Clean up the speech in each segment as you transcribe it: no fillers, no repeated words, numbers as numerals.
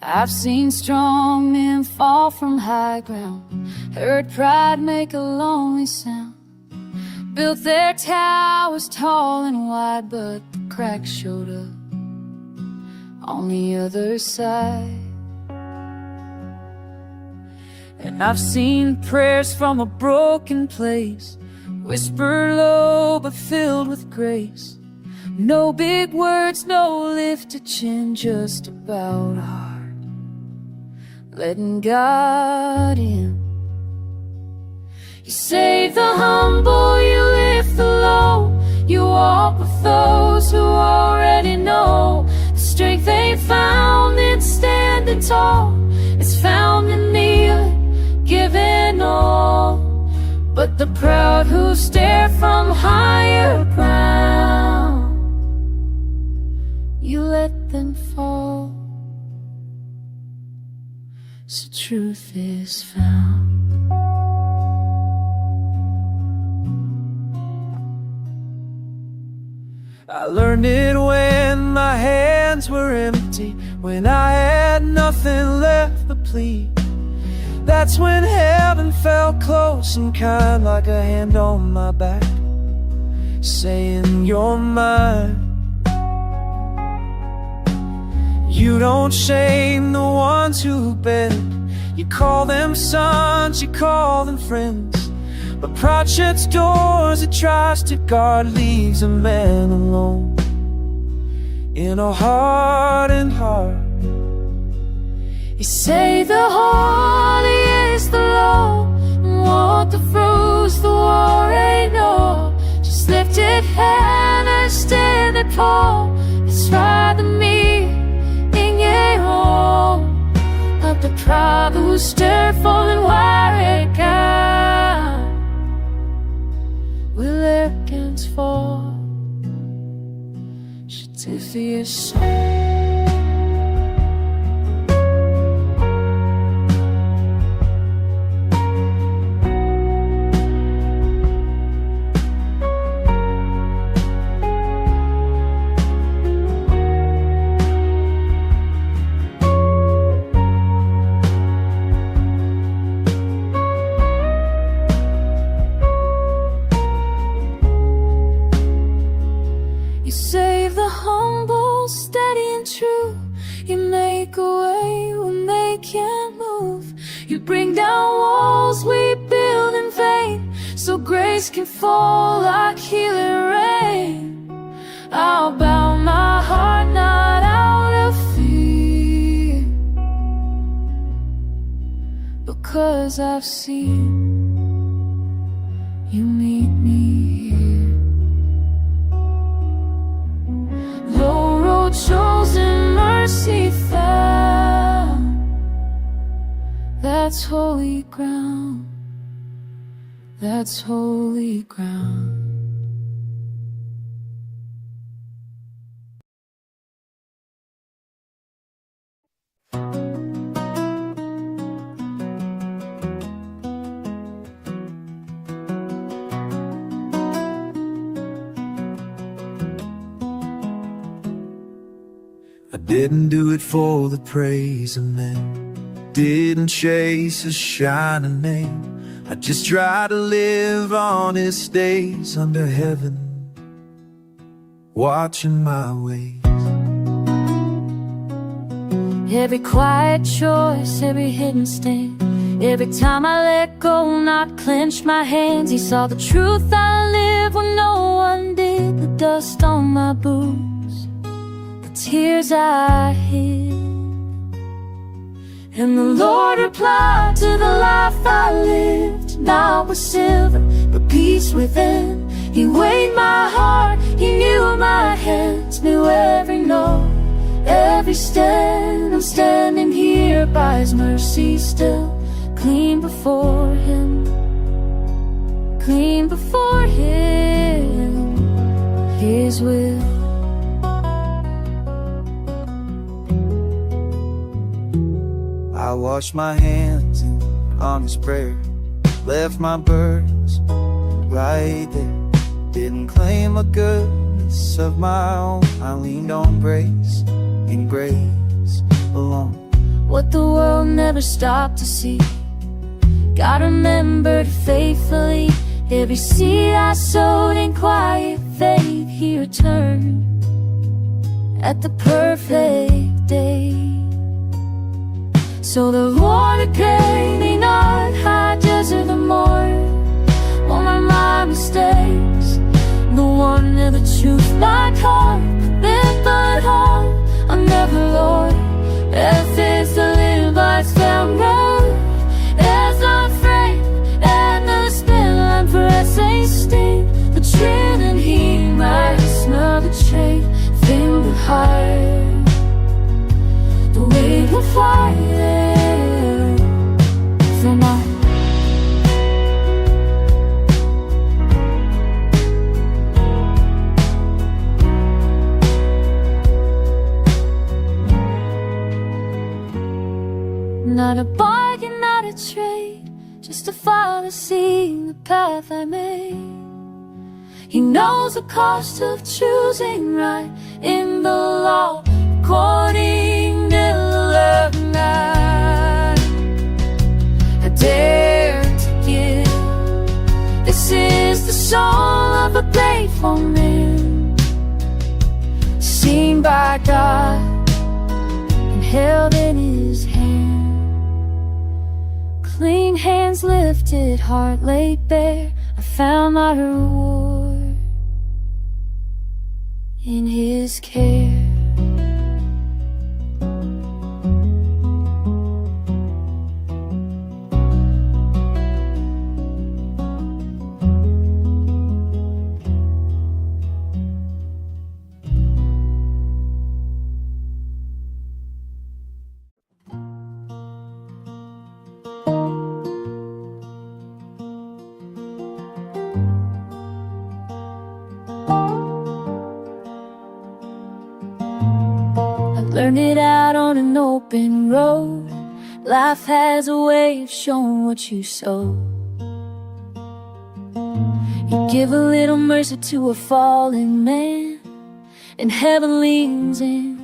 I've seen strong men fall from high ground, heard pride make a lonely sound, built their towers tall and wide, but the cracks showed up on the other side. And I've seen prayers from a broken place, whisper low but filled with grace. No big words, no lifted chin, just a bowed heart, letting God in. You save the humble, you lift the low, you walk with those who already know. The strength ain't found in standing tall, it's found in kneeling, giving all. But the proud who stare from higher ground, you let them fall, so truth is found. I learned it when my hands were empty, when I had nothing left but plead. That's when heaven felt close and kind, like a hand on my back, saying you're mine. You don't shame the ones who bend, you call them sons, you call them friends. But pride shuts doors it tries to guard, leaves a man alone in a hardened heart. You say the holy is the low, and want the fruits the war ain't no. Just lifted hand and standing tall, it's rather me in your home. Of the proud who stare falling wire God, will arrogance fall, should if your soul. You save the humble, steady and true. You make a way when they can't move. You bring down walls we build in vain, so grace can fall like healing rain. I'll bow my heart not out of fear, because I've seen you meet me here. Low road chosen, mercy found, that's holy ground, that's holy ground. I didn't do it for the praise of men, didn't chase a shining name. I just try to live honest days under heaven, watching my ways. Every quiet choice, every hidden stand, every time I let go, not clench my hands. He saw the truth I live when no one did, the dust on my boots, tears I hid. And the Lord replied to the life I lived, not with silver, but peace within. He weighed my heart, He knew my hands, knew every note, every stand. I'm standing here by His mercy still, clean before Him, clean before Him, His will. I washed my hands in honest prayer, left my burdens right there. Didn't claim a goodness of my own, I leaned on grace and grace alone. what the world never stopped to see. God remembered faithfully every seed I sowed in quiet faith. He returned at the perfect day. So the Lord gave me not high desert the more on my mistakes. The one and the truth, not heart, bent but heart. I'm never Lord. As is the little lights found road, as unafraid, and the spell I'm pressing sting. The trail and he might smell the chain, feel the heart. The weight will fly there from my not a bargain, not a trade, just a father seeing the path I made. He knows the cost of choosing right in the law, according to the love I dare to give. This is the soul of a grateful man, seen by God and held in his hand. Clean hands lifted, heart laid bare, I found my reward in his care. Learned it out on an open road. Life has a way of showing what you sow. You give a little mercy to a fallen man, and heaven leans in,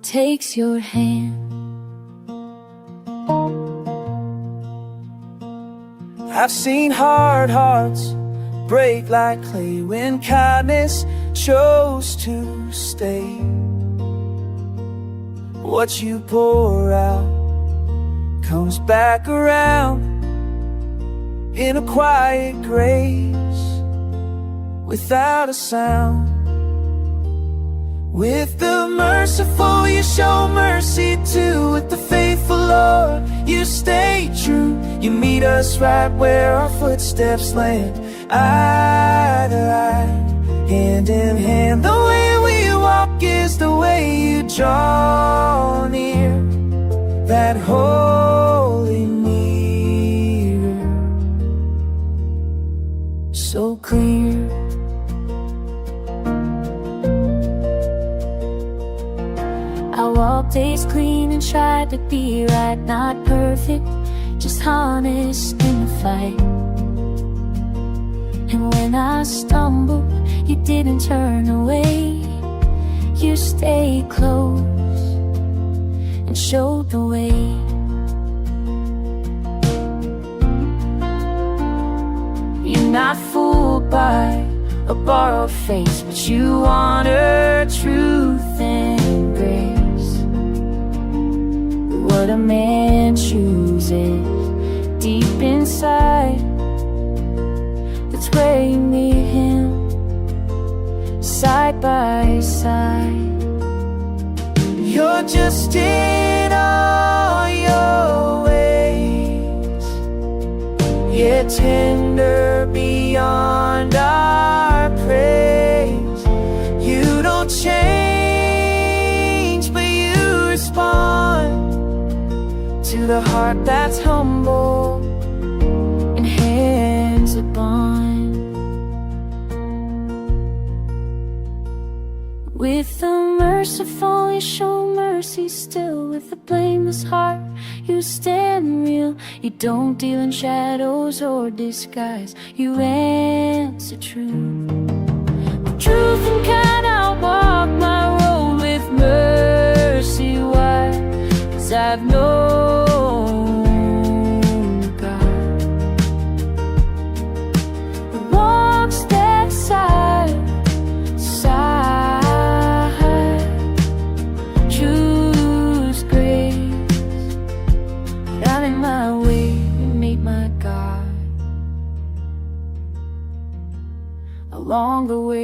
takes your hand. I've seen hard hearts break like clay when kindness chose to stay. What you pour out comes back around in a quiet grace, without a sound. With the merciful you show mercy too. With the faithful Lord you stay true. You meet us right where our footsteps land, eye to eye, hand in hand. The way we walk is the way you draw near, that holy mirror, so clear. I walked days clean and tried to be right, not perfect, just honest in the fight. And when I stumbled, you didn't turn away. You stayed close and showed the way. You're not fooled by a borrowed face, but you honor truth and grace. What a man chooses deep inside, that's where you meet him, side by side. You're just in all your ways, yet tender beyond our praise. You don't change, but you respond to the heart that's humble and hands upon. With the merciful you show mercy still. With a blameless heart you stand real. You don't deal in shadows or disguise, you answer truth. With truth and kind I'll walk my road, with mercy wide. I've known God. We walk step side to side, choose grace, but I'm in my way to meet my God along the way.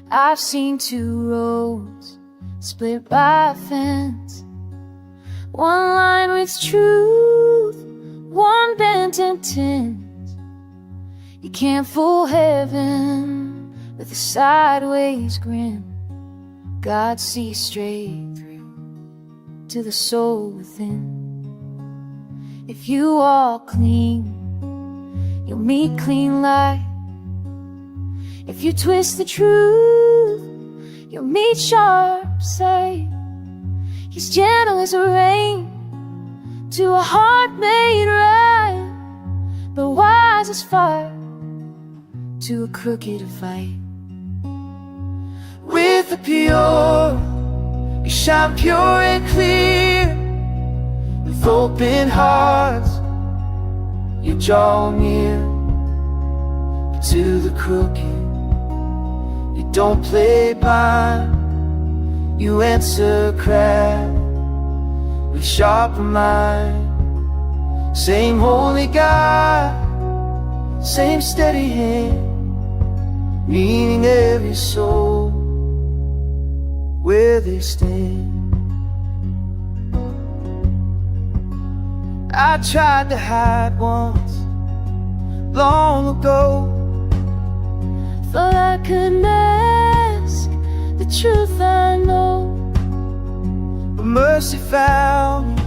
I've seen two roads split by a fence, one lined with truth, one bent and tense. You can't fool heaven with a sideways grin. God sees straight through to the soul within. If you walk clean, you'll meet clean light. If you twist the truth, you'll meet sharp sight. He's gentle as a rain to a heart made right, but wise as fire to a crooked fight. With the pure, you shine pure and clear. With open hearts, you draw near. But to the crooked, you don't play blind. You answer craft with sharper mind. Same holy God, same steady hand, meeting every soul where they stand. I tried to hide once, long ago. Thought I could mask the truth I know, but mercy found me,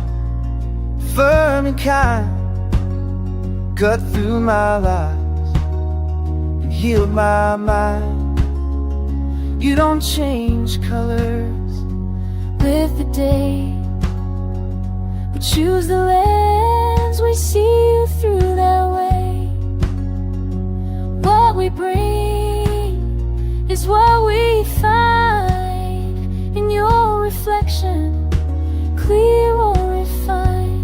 firm and kind, cut through my lies and healed my mind. you don't change colors with the day. We choose the lens, we see you through that way. What we bring is what we find in your reflection, clear or refined.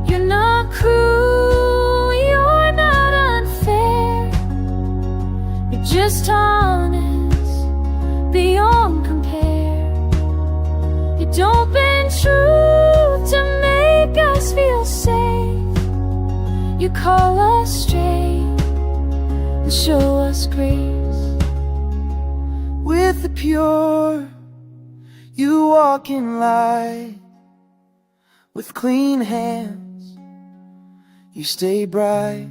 You're not cruel, you're not unfair, you're just honest, beyond compare. You don't bend truth to make us feel safe. You call us straight and show us grace. With the pure, you walk in light. With clean hands, you stay bright.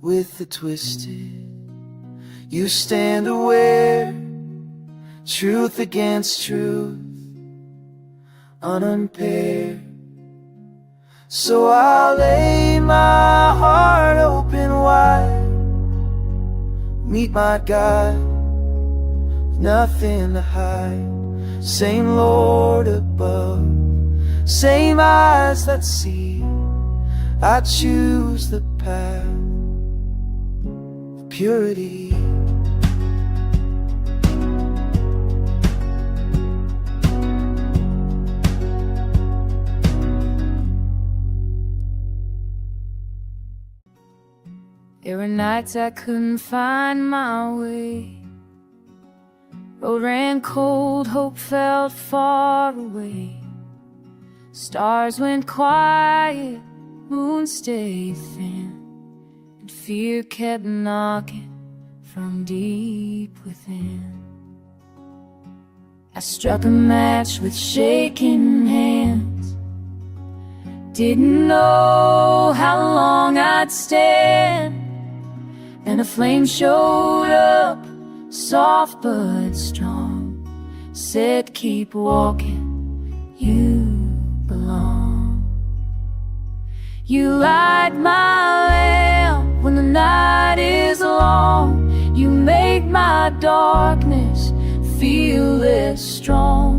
With the twisted, you stand aware. Truth against truth, unimpaired. So I'll lay my heart open wide, meet my God, nothing to hide. Same Lord above, same eyes that see. I choose the path of purity. There were nights I couldn't find my way. Road ran cold, hope felt far away. Stars went quiet, moon stayed thin, and fear kept knocking from deep within. I struck a match with shaking hands, didn't know how long I'd stand. And a flame showed up, soft but strong, said keep walking, you belong. You light my lamp when the darkness feel less strong.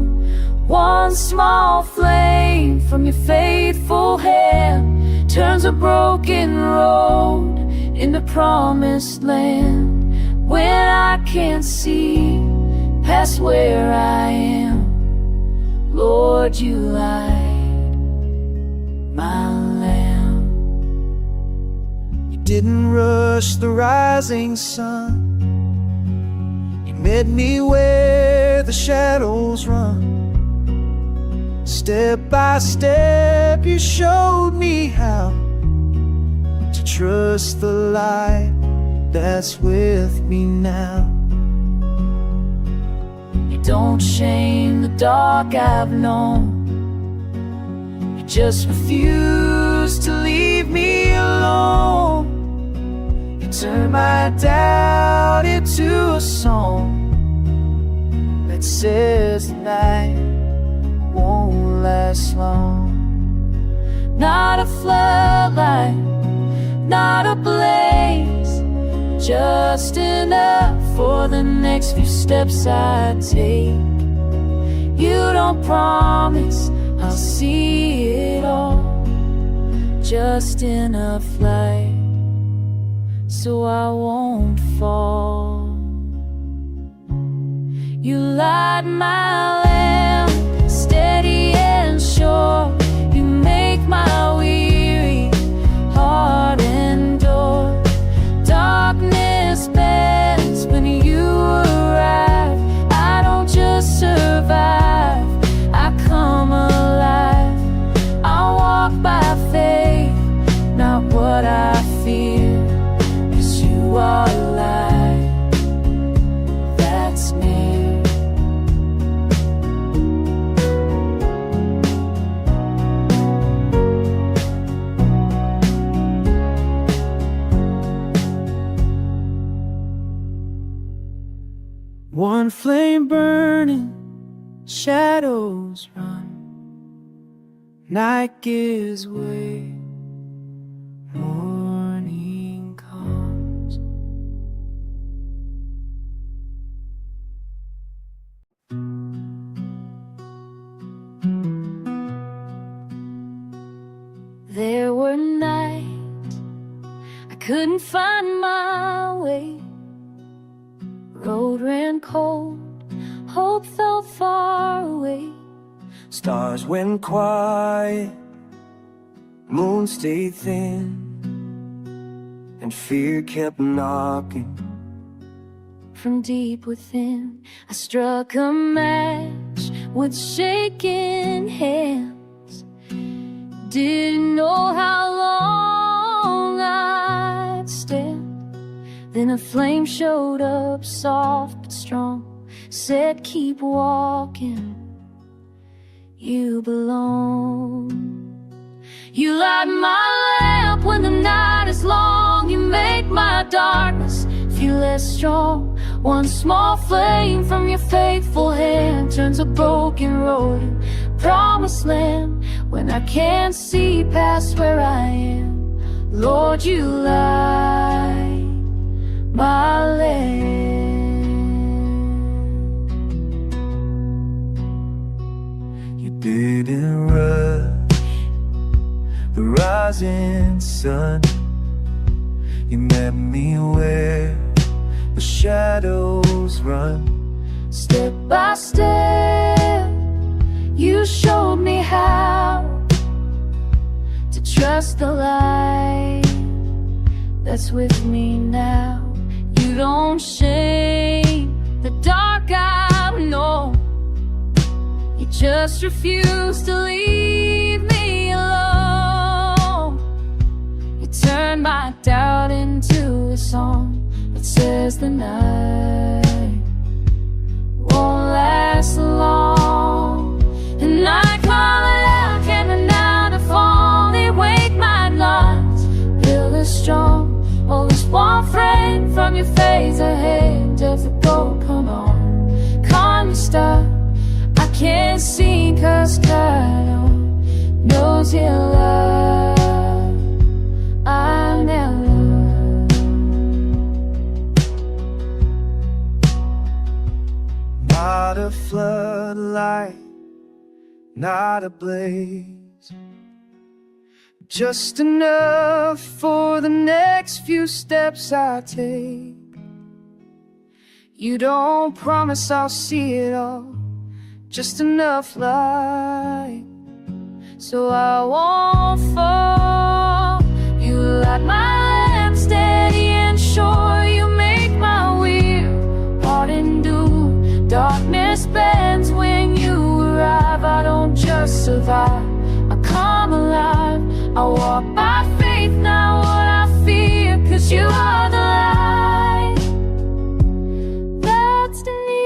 One small flame from your faithful hand turns a broken road into promised land. When I can't see past where I am, Lord, you light my lamp. You didn't rush the rising sun. You met me where the shadows run. Step by step you showed me how to trust the light that's with me now. You don't shame the dark I've known. You just refuse to leave me alone. You turn my doubt into a song that says the night won't last long. Not a floodlight, not a blaze, just enough for the next few steps I take. You don't promise I'll see it all, just enough light so I won't fall. You light my lamp, steady and sure. You make my weary heart endure. Darkness bends when you arrive. I don't just survive, I come alive. I walk by faith, not what I fear, 'cause you are light that's near. One flame burning, shadows run. Night gives way, morning comes. There were nights I couldn't find my way. Road ran cold, hope felt far away. Stars went quiet, moon stayed thin, and fear kept knocking. From deep within, I struck a match with shaking hands. Didn't know how long I'd stand. Then a flame showed up, soft but strong, said keep walking, you belong. You light my lamp when the night is long. You make my darkness feel less strong. One small flame from your faithful hand turns a broken road into promised land. When I can't see past where I am, Lord, you light my lamp. You didn't rush the rising sun. You met me where the shadows run. Step by step, you showed me how to trust the light that's with me now. You don't shame the dark I know. You just refuse to leave me alone. You turn my doubt into a song that says the night won't last long. And I call it out, coming out of fall. They wake my nights, feel as strong. Oh, there's one friend from your face ahead. Does it go? Come on, calm me, stop. I can't see 'cause God knows your love. I never floodlight, not a blaze. Just enough for the next few steps I take. You don't promise I'll see it all, just enough light so I won't fall. You light my lamp steady and sure. You make my weary heart endure. Darkness bends when you arrive. I don't just survive, I come alive. I walk by faith, not what I fear, 'cause you are the light that's near.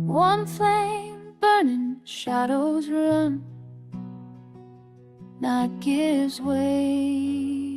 One flame burning, shadows run, night gives way.